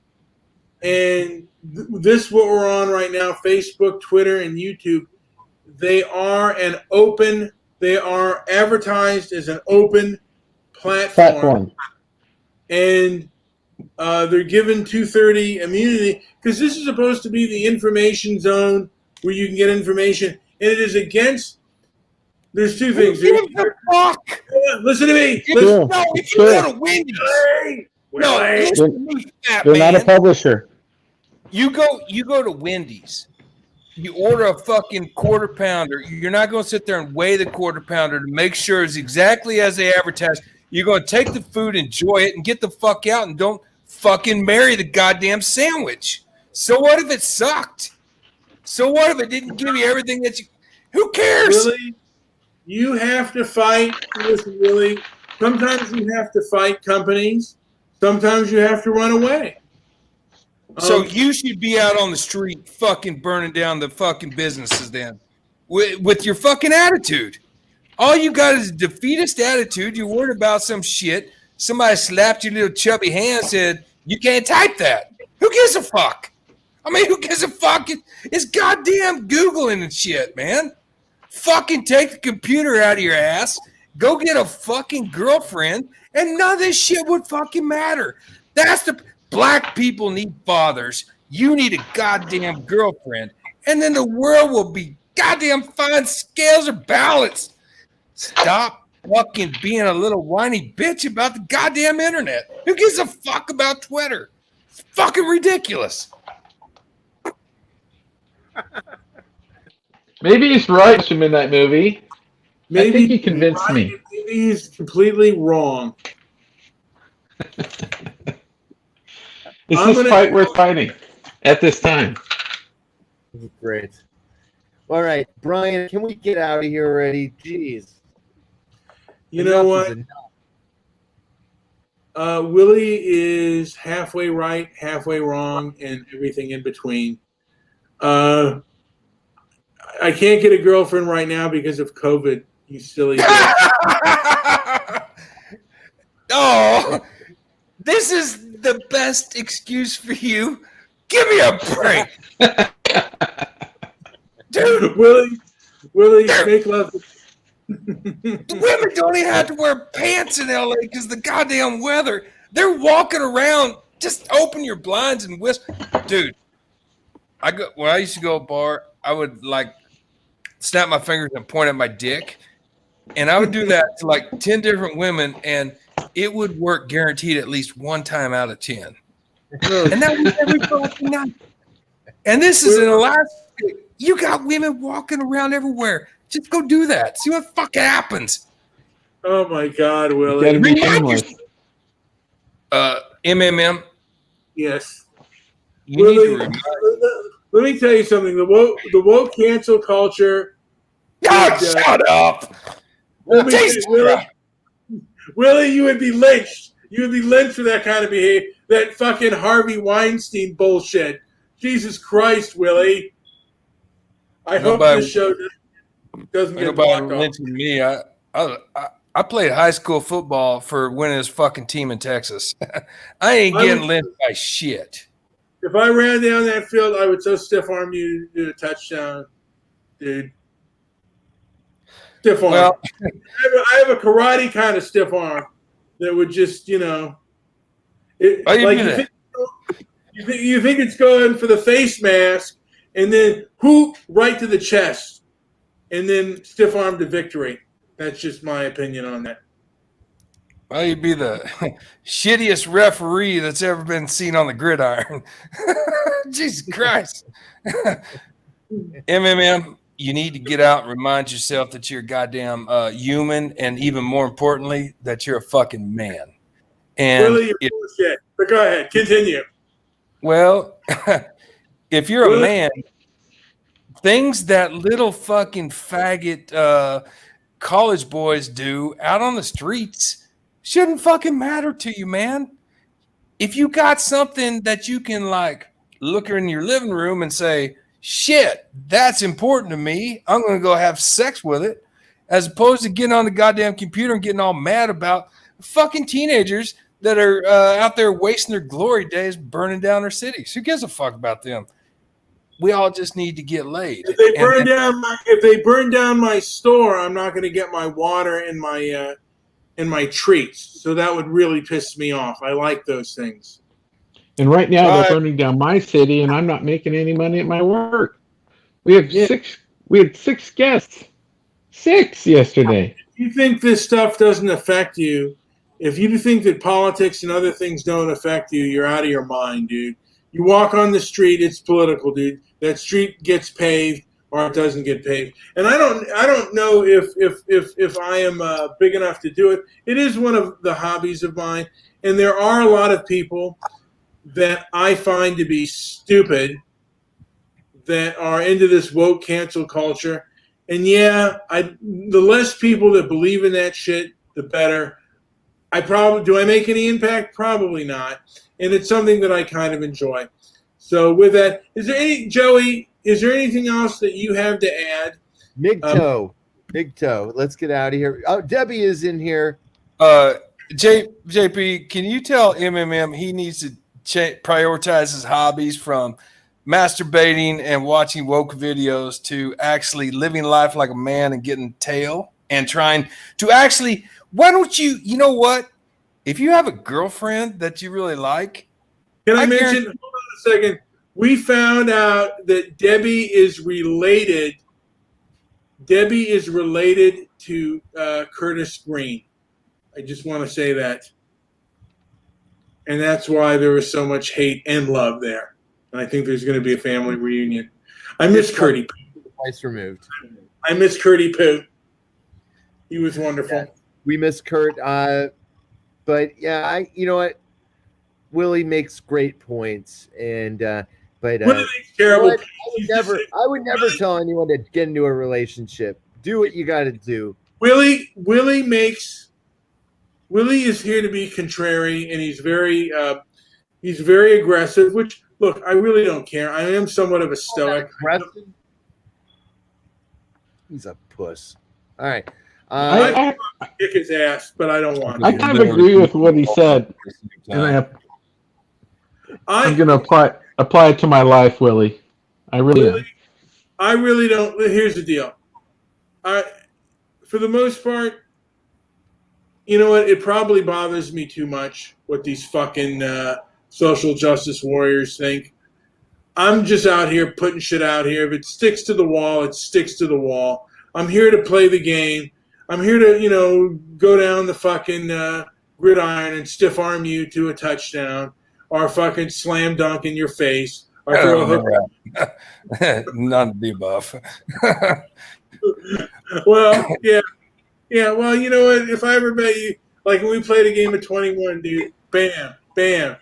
and this what we're on right now: Facebook, Twitter, and YouTube. They are They are advertised as an open platform. And they're given 230 immunity because this is supposed to be the information zone where you can get information, and it is against. There's two things. Fuck. Listen to me. If you go to Wendy's, They're not a publisher. You go to Wendy's. You order a fucking quarter pounder. You're not going to sit there and weigh the quarter pounder to make sure it's exactly as they advertise. You're going to take the food, enjoy it, and get the fuck out, and don't fucking marry the goddamn sandwich. So what if it sucked? So what if it didn't give you everything that you... Who cares? Really? You have to fight. Listen, Willie, sometimes you have to fight companies. Sometimes you have to run away. So you should be out on the street fucking burning down the fucking businesses then with your fucking attitude. All you got is a defeatist attitude. You're worried about some shit. Somebody slapped your little chubby hand and said, you can't type that. Who gives a fuck? I mean, who gives a fuck? It's goddamn Googling and shit, man. Fucking take the computer out of your ass. Go get a fucking girlfriend and none of this shit would fucking matter. That's the... Black people need fathers. You need a goddamn girlfriend. And then the world will be goddamn fine. Scales are balanced. Stop fucking being a little whiny bitch about the goddamn internet. Who gives a fuck about Twitter? It's fucking ridiculous. Maybe he's right, Mr. Midnight Movie. Maybe I think he convinced me. Maybe he's completely wrong. Is this fight worth fighting at this time? Great. All right, Brian, can we get out of here already? Jeez. You know what? Willie is halfway right, halfway wrong, and everything in between. I can't get a girlfriend right now because of COVID, you silly bitch. Oh, this is the best excuse for you. Give me a break. Dude. Willie, make love. Women don't even have to wear pants in LA because the goddamn weather. They're walking around. Just open your blinds and whisper. Dude, when I used to go to a bar, I would like snap my fingers and point at my dick. And I would do that to like 10 different women, and it would work guaranteed at least one time out of 10. And that was every fucking night. And this is in Alaska. You got women walking around everywhere. Just go do that. See what fucking happens. Oh my God, Willie. MMM. Yes. Willie, let me tell you something. The woke cancel culture. God, shut up. Willie, you would be lynched. You would be lynched for that kind of behavior. That fucking Harvey Weinstein bullshit. Jesus Christ, Willie. I hope this show doesn't get blocked off. Lynching me. I played high school football for winning his fucking team in Texas. I ain't getting lynched by shit. If I ran down that field, I would so stiff arm you to do a touchdown, dude. Stiff arm. Well, I have a karate kind of stiff arm that would just, you know. You think it's going for the face mask, and then whoop right to the chest, and then stiff arm to victory. That's just my opinion on that. Well, you'd be the shittiest referee that's ever been seen on the gridiron. Jesus Christ. MMM, you need to get out and remind yourself that you're goddamn human, and even more importantly, that you're a fucking man. And really, you're bullshit. But go ahead, continue. Well, if you're a man, things that little fucking faggot college boys do out on the streets shouldn't fucking matter to you, man. If you got something that you can like look in your living room and say, shit, that's important to me, I'm going to go have sex with it, as opposed to getting on the goddamn computer and getting all mad about fucking teenagers that are out there wasting their glory days burning down their cities. Who gives a fuck about them? We all just need to get laid. If they burn down my store, I'm not going to get my water and my treats. So that would really piss me off. I like those things. And right now they're burning down my city, and I'm not making any money at my work. We have six. We had 6 guests. 6 yesterday. If you think this stuff doesn't affect you, if you think that politics and other things don't affect you, you're out of your mind, dude. You walk on the street, it's political, dude. That street gets paved or it doesn't get paved. And I don't know if I am big enough to do it. It is one of the hobbies of mine, and there are a lot of people that I find to be stupid that are into this woke cancel culture. And yeah, the less people that believe in that shit, the better. Do I make any impact? Probably not. And it's something that I kind of enjoy. So with that, Joey, is there anything else that you have to add? Big toe. Let's get out of here. Oh, Debbie is in here. JP, can you tell MMM he needs to prioritize his hobbies from masturbating and watching woke videos to actually living life like a man and getting tail and trying to actually, why don't you know what? If you have a girlfriend that you really like. Can I mention, hold on a second. We found out that Debbie is related to Curtis Green. I just want to say that. And that's why there was so much hate and love there. And I think there's going to be a family reunion. I miss Curdy. Twice removed. I miss Curdy Poo. He was wonderful. Yeah, we miss Kurt. But yeah, you know what? Willie makes great points, and but Willie makes terrible. I would never tell anyone to get into a relationship. Do what you got to do. Willie is here to be contrary, and he's very aggressive. Which, look, I really don't care. I am somewhat of a stoic. He's a puss. All right. I kick his ass, but I don't want to. I kind of agree with what he said, and I'm going to apply it to my life, Willie. I really am. I really don't. Here's the deal. For the most part, you know what? It probably bothers me too much what these fucking social justice warriors think. I'm just out here putting shit out here. If it sticks to the wall, it sticks to the wall. I'm here to play the game. I'm here to, go down the fucking gridiron and stiff arm you to a touchdown, or fucking slam dunk in your face, or throw a hook. None of the above. Well, yeah. Well, you know what? If I ever met you, like when we played a game of 21, dude, bam, bam.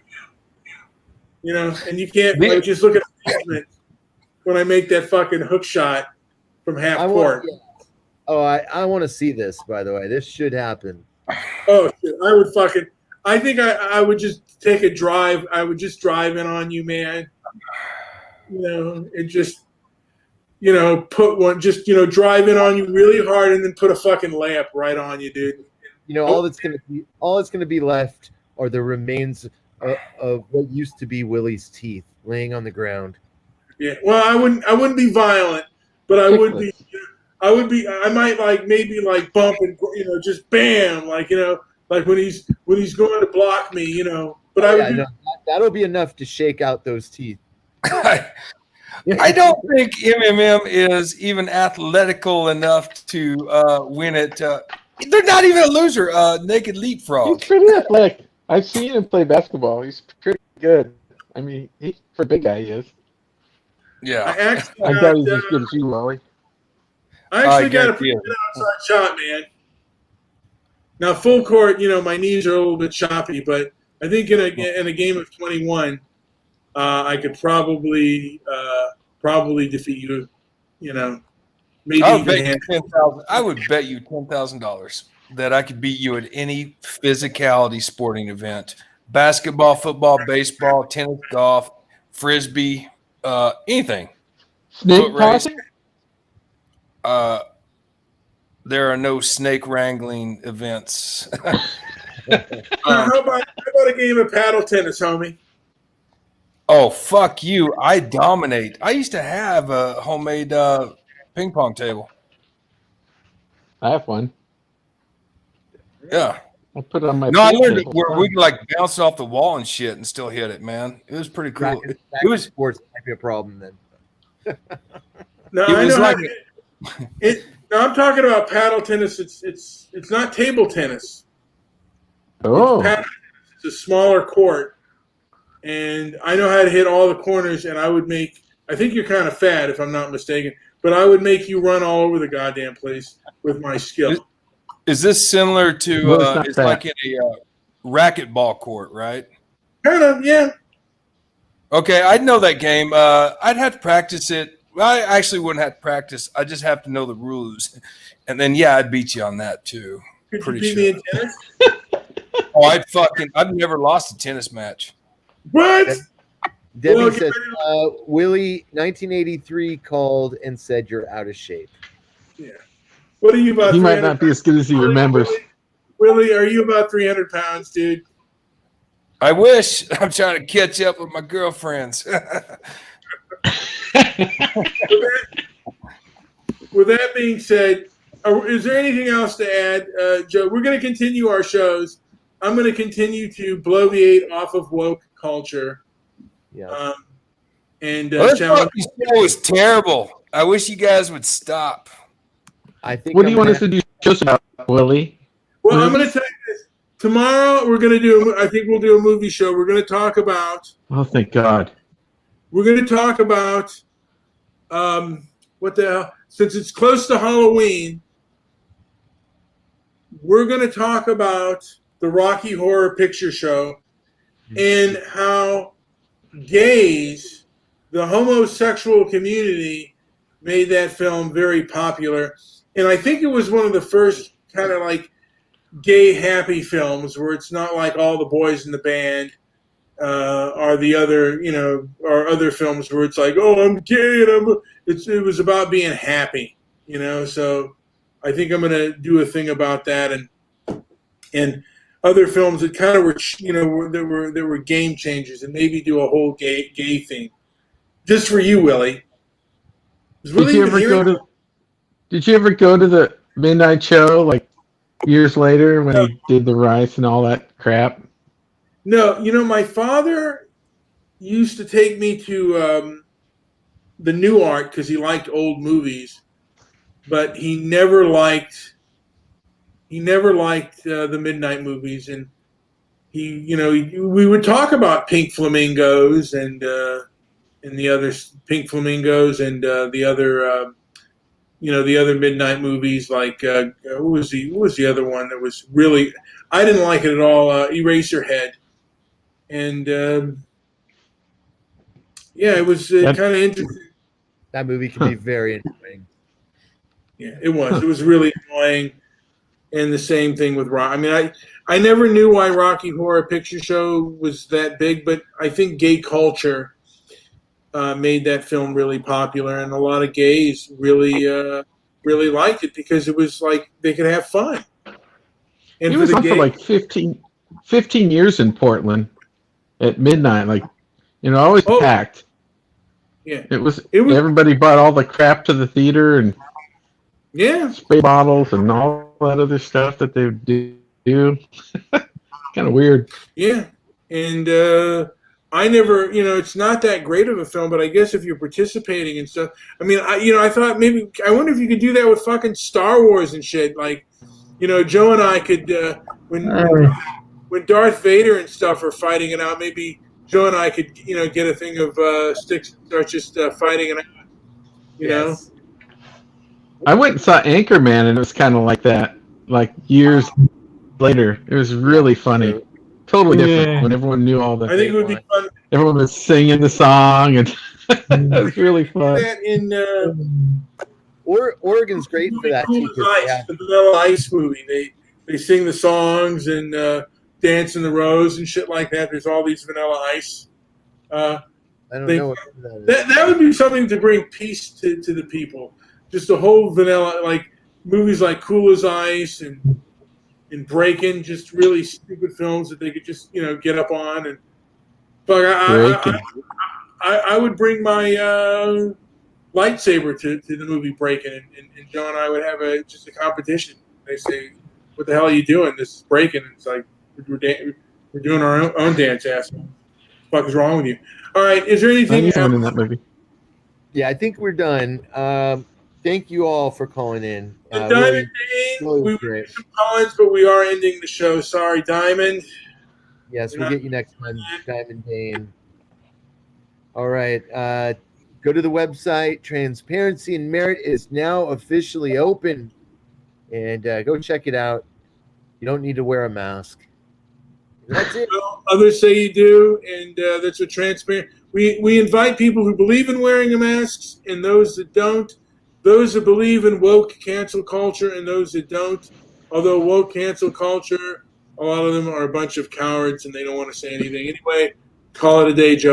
And you can't just look at the when I make that fucking hook shot from half court. I want to see this, by the way. This should happen. Oh, shit. I think I would just take a drive. I would just drive in on you, man. And just put one, just drive in on you really hard, and then put a fucking layup right on you, dude. All that's gonna be left are the remains of what used to be Willie's teeth laying on the ground. Yeah. Well, I wouldn't be violent, but I would be. I might maybe bump and just bam, like when he's going to block me, But I would. That'll be enough to shake out those teeth. I don't think MMM is even athletical enough to win it. They're not even a loser. Naked leapfrog. He's pretty athletic. I've seen him play basketball. He's pretty good. I mean, for a big guy, he is. Yeah. I doubt he's as good as you, Wally. I actually got a pretty good outside shot, man. Now, full court, my knees are a little bit choppy, but I think in a game of 21, I could probably defeat you. Maybe I would bet you $10,000 that I could beat you at any physicality sporting event: basketball, football, baseball, tennis, golf, frisbee, anything. Snake passing? There are no snake wrangling events. How about a game of paddle tennis, homie? Oh, fuck you. I dominate. I used to have a homemade ping pong table. I have one. Yeah. I put it on my. No, I learned it where we could bounce off the wall and shit and still hit it, man. It was pretty cool. It was sports might be a problem then. No, I know. No, I'm talking about paddle tennis. It's not table tennis. Oh. It's a smaller court, and I know how to hit all the corners. And I think you're kind of fat, if I'm not mistaken, but I would make you run all over the goddamn place with my skill. Is this similar to? It's like in a racquetball court, right? Kind of, yeah. Okay, I'd know that game. I'd have to practice it. Well, I actually wouldn't have to practice. I just have to know the rules, and then I'd beat you on that too. Could you beat me in tennis? Oh, I've never lost a tennis match. What? Debbie says, Willie, 1983 called and said you're out of shape. Yeah. What are you about? He might not be as good as he remembers. Willie, are you about 300 pounds, dude? I wish. I'm trying to catch up with my girlfriends. With that being said, is there anything else to add, Joe? We're going to continue our shows. I'm going to continue to bloviate off of woke culture. Yeah. This show is terrible. I wish you guys would stop. I think. What do you want us to do shows about, Willie? Well, I'm going to tell you this. Tomorrow we're going to do. I think we'll do a movie show. We're going to talk about. Oh, thank God. We're going to talk about. What the hell? Since it's close to Halloween, we're going to talk about the Rocky Horror Picture Show and how gays, the homosexual community, made that film very popular. And I think it was one of the first kind of gay happy films where it's not like All the Boys in the Band or the other, or other films where it's like, oh, I'm gay and it was about being happy, So I think I'm going to do a thing about that and other films that kind of were, that were game changers, and maybe do a whole gay thing just for you, Willie. Did you ever go to the midnight show years later when he did the rice and all that crap? No, my father used to take me to the New Art because he liked old movies, but he never liked the midnight movies, and we would talk about Pink Flamingos and the other Pink Flamingos and the other the other midnight movies what was the other one that was really, I didn't like it at all, Eraserhead, and it was kind of interesting. That movie can be very annoying. Yeah, it was. It was really annoying. And the same thing with Rock. I mean, I never knew why Rocky Horror Picture Show was that big, but I think gay culture made that film really popular, and a lot of gays really liked it because it was like they could have fun. And It for was the on for gays, like 15 years in Portland at midnight. Like, always Oh. packed. yeah, It was it was everybody brought all the crap to the theater and yeah. spray bottles and all that other stuff that they would do. Kind of weird. Yeah, and I never, it's not that great of a film, but I guess if you're participating and stuff, I mean, I thought maybe I wonder if you could do that with fucking Star Wars and shit. Like, Joe and I could when Darth Vader and stuff are fighting it out, maybe Joe and I could, get a thing of sticks and start just fighting it out. Yes. I went and saw Anchorman, and it was kind of like that. Like years later, it was really funny. Totally different when everyone knew all the. I think it would be fun. Everyone was singing the song, and it was really fun. That in Oregon's great for that too. The Vanilla Ice movie. They sing the songs and dance in the rows and shit like that. There's all these Vanilla Ice. I don't know what that would be something to bring peace to the people. Just a whole vanilla, like movies like Cool as Ice and Breakin', just really stupid films that they could just get up on. And but I would bring my lightsaber to the movie Breakin', and Joe and I would have just a competition. They say, "What the hell are you doing? This is Breakin'." It's like we're doing our own dance, asshole. What the fuck is wrong with you? All right, is there anything in that movie? Yeah, I think we're done. Thank you all for calling in. Diamond Dane, we were doing some Collins, but we are ending the show. Sorry, Diamond. Yes, we'll get you next time, Diamond Dane. All right. Go to the website. Transparency and Merit is now officially open. And go check it out. You don't need to wear a mask. That's it. Well, others say you do, and that's what transparent. We invite people who believe in wearing a mask and those that don't. Those that believe in woke cancel culture and those that don't. Although woke cancel culture, a lot of them are a bunch of cowards and they don't want to say anything. Anyway, call it a day, Joey.